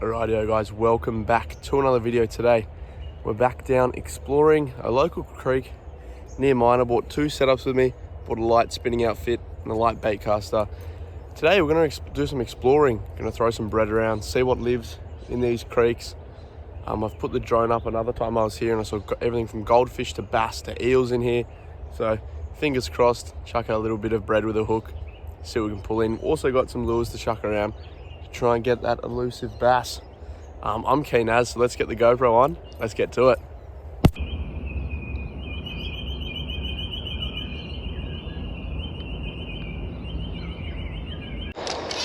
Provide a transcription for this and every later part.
Alrighty guys, welcome back to another video today. We're back down exploring a local creek near mine. I bought two setups with me, bought a light spinning outfit and a light bait caster. Today we're going to do some exploring, going to throw some bread around, see what lives in these creeks. I've put the drone up another time I was here and I saw everything from goldfish to bass to eels in here. So fingers crossed, chuck a little bit of bread with a hook, see what we can pull in. Also got some lures to chuck around to try and get that elusive bass. I'm keen as, so let's get the GoPro on, let's get to it.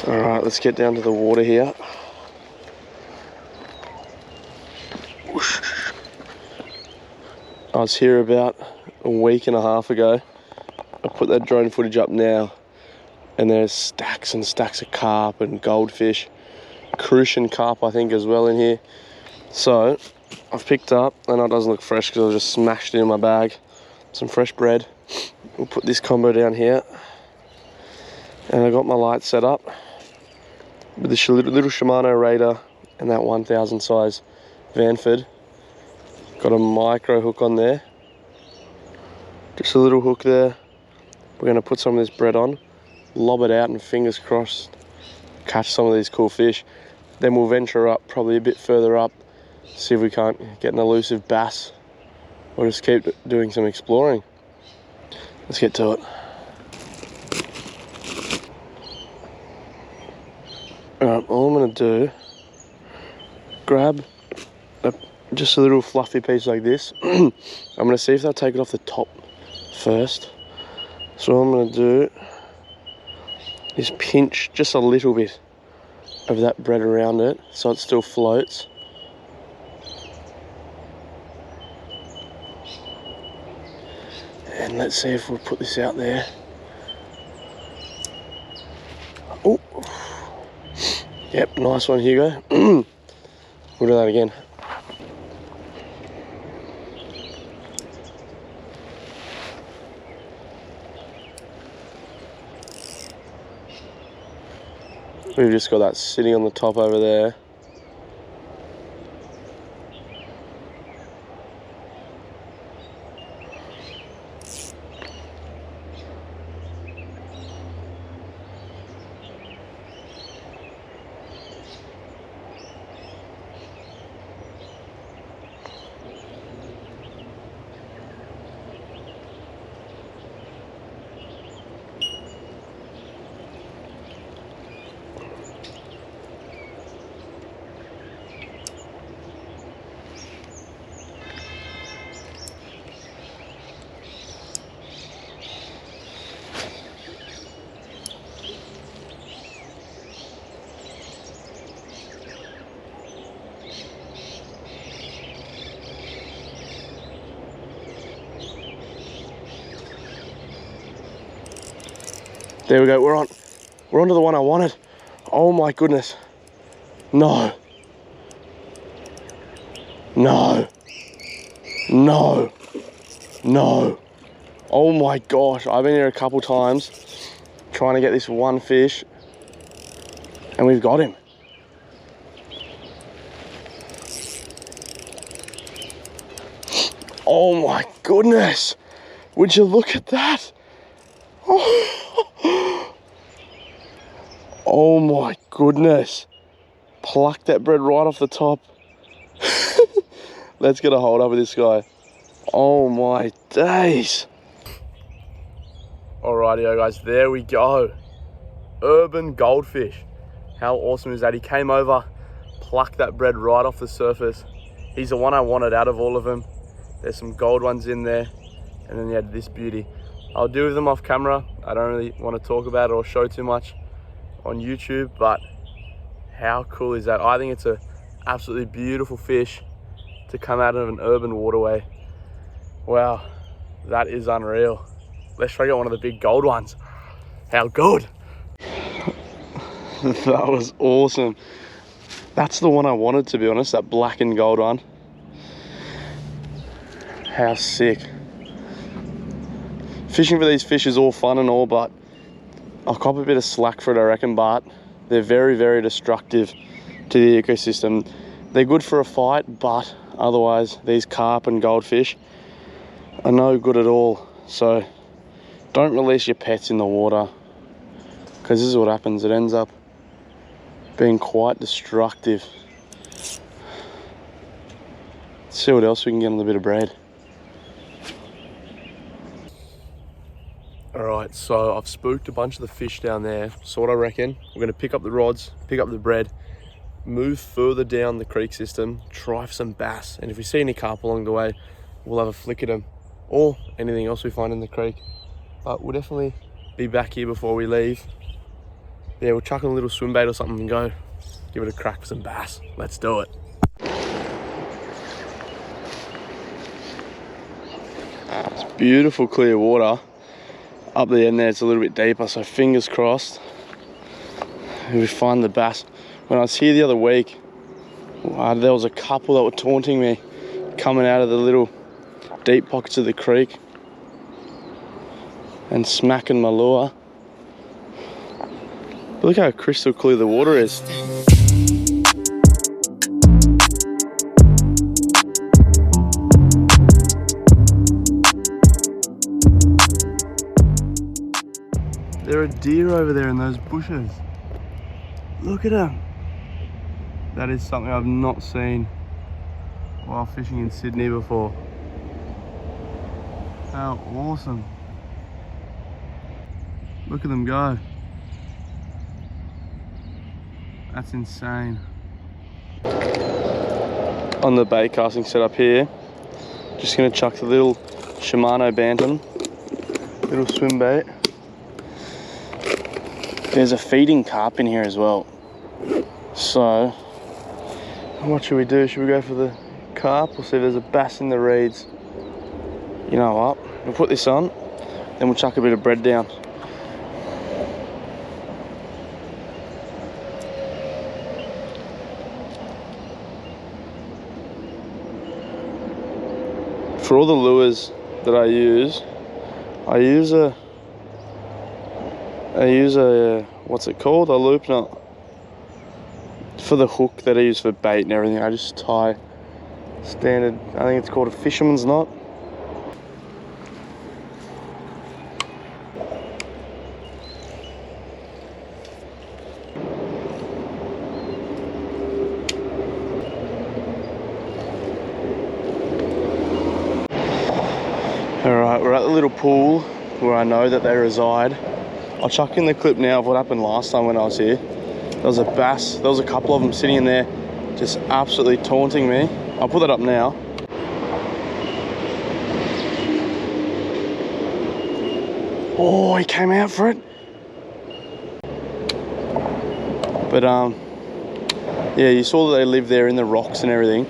All right, let's get down to the water here. I was here about a week and a half ago. I put that drone footage up now and there's stacks and stacks of carp and goldfish, crucian carp I think as well in here. So I've picked up, I know it doesn't look fresh because I just smashed it in my bag, some fresh bread. We'll put this combo down here and I got my light set up with the little Shimano Raider and that 1000 size vanford. Got a micro hook on there, just a little hook there. We're going to put some of this bread on, lob it out and fingers crossed catch some of these cool fish. Then we'll venture up, probably a bit further up, see if we can't get an elusive bass or just keep doing some exploring. Let's get to it. Alright, all I'm going to do, grab just a little fluffy piece like this. I'm going to see if they'll take it off the top first. So what I'm going to do is pinch just a little bit of that bread around it so it still floats. And let's see if we'll put this out there. Oh, yep, nice one, Hugo. We'll do that again. We've just got that sitting on the top over there. There we go, we're on to the one I wanted. Oh my goodness. No. No. No. No. Oh my gosh, I've been here a couple times trying to get this one fish and we've got him. Oh my goodness. Would you look at that? Oh my goodness. Pluck that bread right off the top. Let's get a hold up with this guy. Oh my days. Alrighty guys, there we go. Urban goldfish. How awesome is that? He came over, plucked that bread right off the surface. He's the one I wanted out of all of them. There's some gold ones in there. And then you had this beauty. I'll do with them off camera. I don't really want to talk about it or show too much on YouTube, but how cool is that? I think it's a absolutely beautiful fish to come out of an urban waterway. Wow, that is unreal. Let's try to get one of the big gold ones. How good. That was awesome. That's the one I wanted, to be honest, that black and gold one. How sick. Fishing for these fish is all fun and all, but I'll cop a bit of slack for it, I reckon, but they're very, very destructive to the ecosystem. They're good for a fight, but otherwise these carp and goldfish are no good at all. So don't release your pets in the water, because this is what happens. It ends up being quite destructive. Let's see what else we can get on the bit of bread. Alright, so I've spooked a bunch of the fish down there. So what I reckon, we're going to pick up the rods, pick up the bread, move further down the creek system, try for some bass, and if we see any carp along the way, we'll have a flick at them, or anything else we find in the creek. But we'll definitely be back here before we leave. Yeah, we'll chuck in a little swim bait or something and go give it a crack for some bass. Let's do it. It's beautiful clear water. Up the end there, it's a little bit deeper, so fingers crossed we find the bass. When I was here the other week, there was a couple that were taunting me coming out of the little deep pockets of the creek and smacking my lure. But look how crystal clear the water is. There are deer over there in those bushes. Look at them. That is something I've not seen while fishing in Sydney before. How awesome. Look at them go. That's insane. On the bait casting setup here, just gonna chuck the little Shimano Bantam, little swim bait. There's a feeding carp in here as well. So, what should we do? Should we go for the carp or see if there's a bass in the reeds? You know what? We'll put this on, then we'll chuck a bit of bread down. For all the lures that I use a what's it called? A loop knot. For the hook that I use for bait and everything, I just tie standard, I think it's called a fisherman's knot. Alright, we're at the little pool where I know that they reside. I'll chuck in the clip now of what happened last time when I was here. There was a bass, there was a couple of them sitting in there just absolutely taunting me. I'll put that up now. Oh, he came out for it. But yeah, you saw that they live there in the rocks and everything.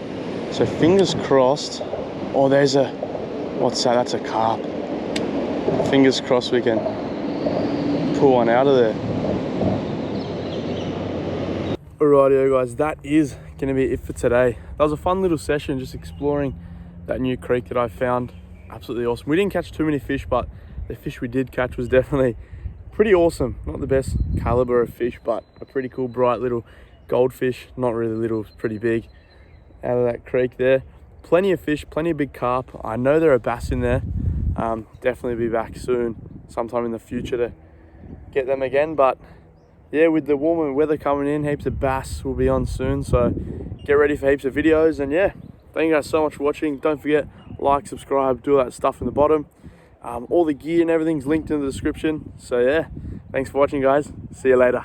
So fingers crossed. Oh, there's a, what's that? That's a carp. Fingers crossed we can pull one out of there. Alrighty guys, that is going to be it for today. That was a fun little session, just exploring that new creek that I found. Absolutely awesome. We didn't catch too many fish, but the fish we did catch was definitely pretty awesome. Not the best caliber of fish, but a pretty cool bright little goldfish. Not really little, it's pretty big, out of that creek there. Plenty of fish, plenty of big carp. I know there are bass in there. Definitely be back soon, sometime in the future, to get them again. But yeah, with the warmer weather coming in, heaps of bass will be on soon, so get ready for heaps of videos. And yeah, thank you guys so much for watching. Don't forget, like, subscribe, do all that stuff in the bottom. All the gear and everything's linked in the description. So yeah, thanks for watching guys. See you later.